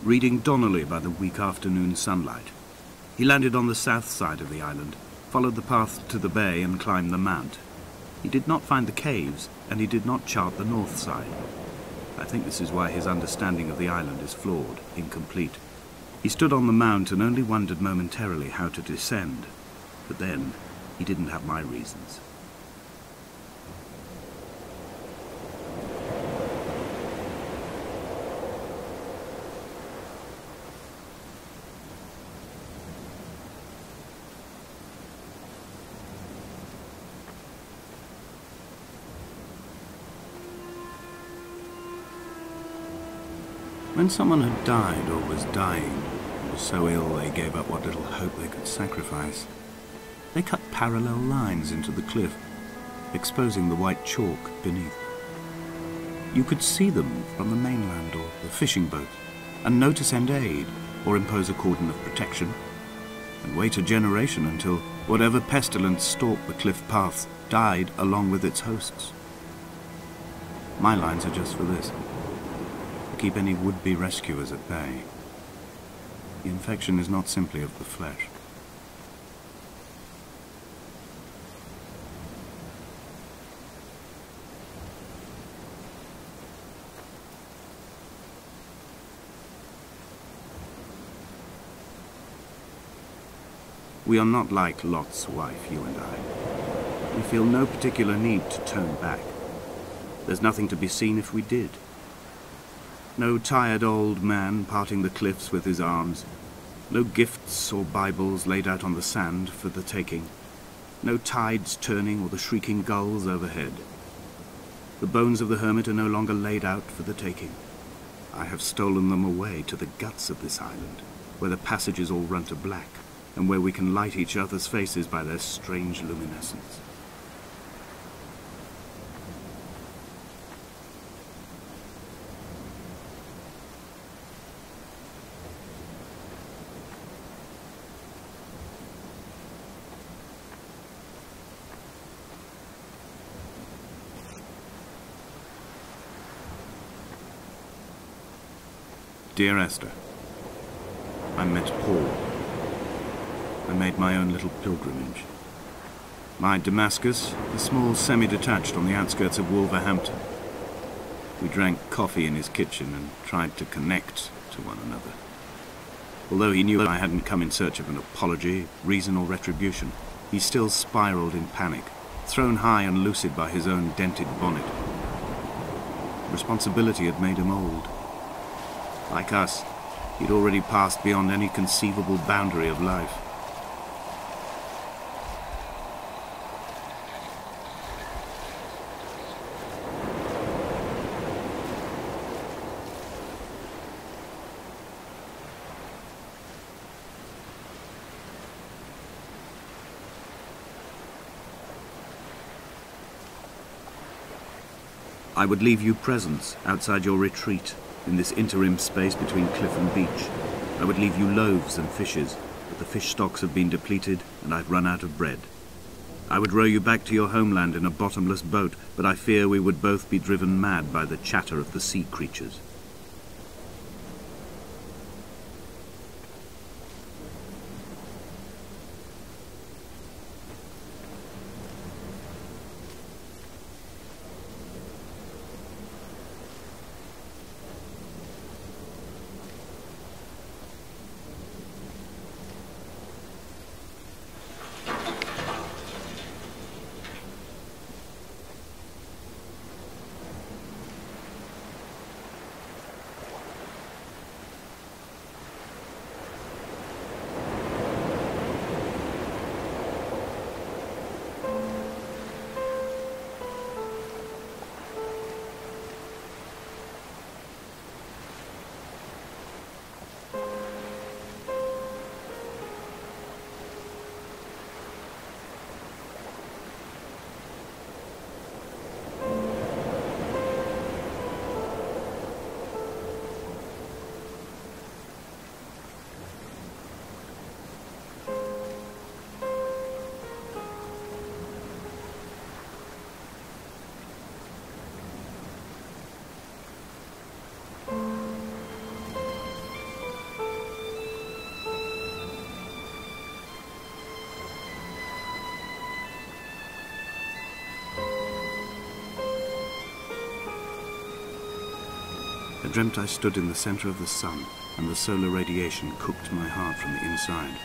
reading Donnelly by the weak afternoon sunlight. He landed on the south side of the island, followed the path to the bay and climbed the mount. He did not find the caves, and he did not chart the north side. I think this is why his understanding of the island is flawed, incomplete. He stood on the mount and only wondered momentarily how to descend. But then, he didn't have my reasons. When someone had died or was dying, or was so ill they gave up what little hope they could sacrifice, they cut parallel lines into the cliff, exposing the white chalk beneath. You could see them from the mainland or the fishing boat, and know to send aid or impose a cordon of protection, and wait a generation until whatever pestilence stalked the cliff paths died along with its hosts. My lines are just for this. Keep any would-be rescuers at bay. The infection is not simply of the flesh. We are not like Lot's wife, you and I. We feel no particular need to turn back. There's nothing to be seen if we did. No tired old man parting the cliffs with his arms. No gifts or Bibles laid out on the sand for the taking. No tides turning or the shrieking gulls overhead. The bones of the hermit are no longer laid out for the taking. I have stolen them away to the guts of this island, where the passages all run to black, and where we can light each other's faces by their strange luminescence. Dear Esther, I met Paul. I made my own little pilgrimage. My Damascus, a small semi-detached on the outskirts of Wolverhampton. We drank coffee in his kitchen and tried to connect to one another. Although he knew I hadn't come in search of an apology, reason or retribution, he still spiraled in panic, thrown high and lucid by his own dented bonnet. Responsibility had made him old. Like us, he'd already passed beyond any conceivable boundary of life. I would leave you presents outside your retreat, in this interim space between cliff and beach. I would leave you loaves and fishes, but the fish stocks have been depleted and I've run out of bread. I would row you back to your homeland in a bottomless boat, but I fear we would both be driven mad by the chatter of the sea creatures. dreamt I stood in the center of the sun, and the solar radiation cooked my heart from the inside.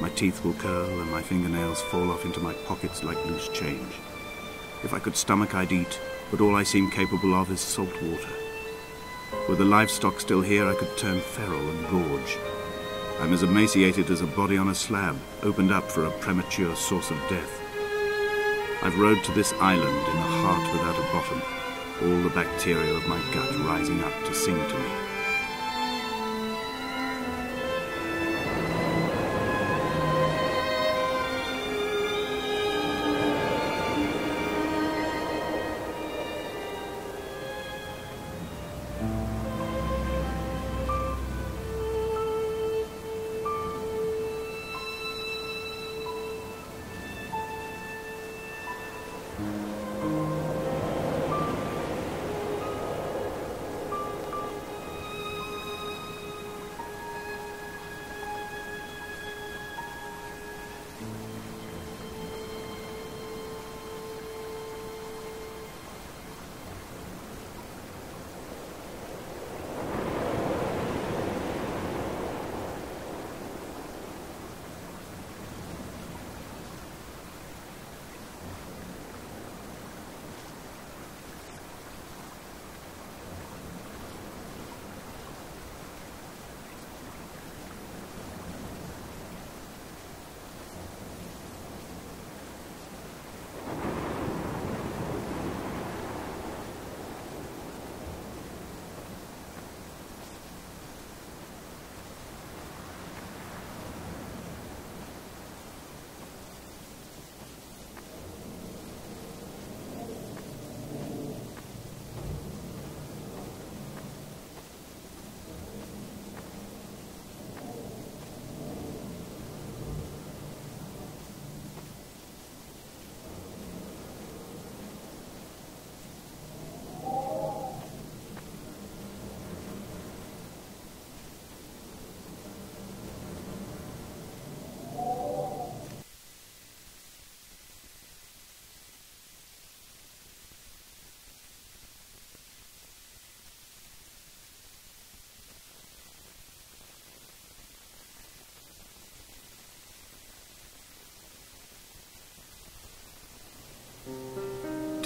My teeth will curl and my fingernails fall off into my pockets like loose change. If I could stomach, I'd eat, but all I seem capable of is salt water. Were the livestock still here, I could turn feral and gorge. I'm as emaciated as a body on a slab, opened up for a premature source of death. I've rowed to this island in a heart without a bottom, all the bacteria of my gut rising up to sing to me.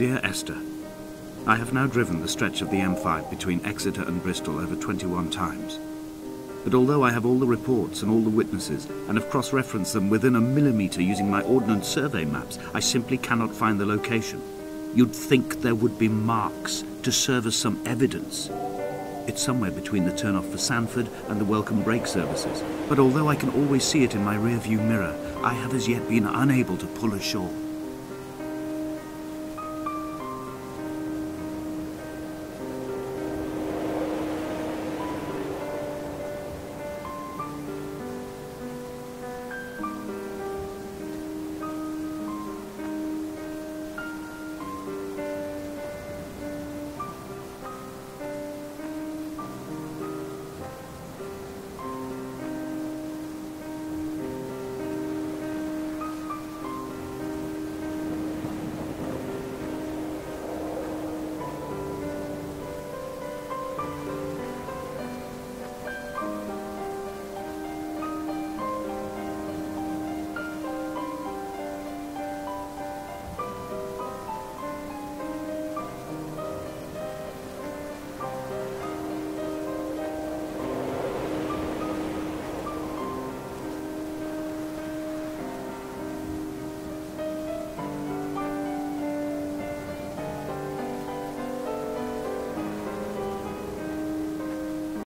Dear Esther, I have now driven the stretch of the M5 between Exeter and Bristol over 21 times. But although I have all the reports and all the witnesses, and have cross-referenced them within a millimetre using my Ordnance Survey maps, I simply cannot find the location. You'd think there would be marks to serve as some evidence. It's somewhere between the turn-off for Sanford and the welcome brake services. But although I can always see it in my rear-view mirror, I have as yet been unable to pull ashore.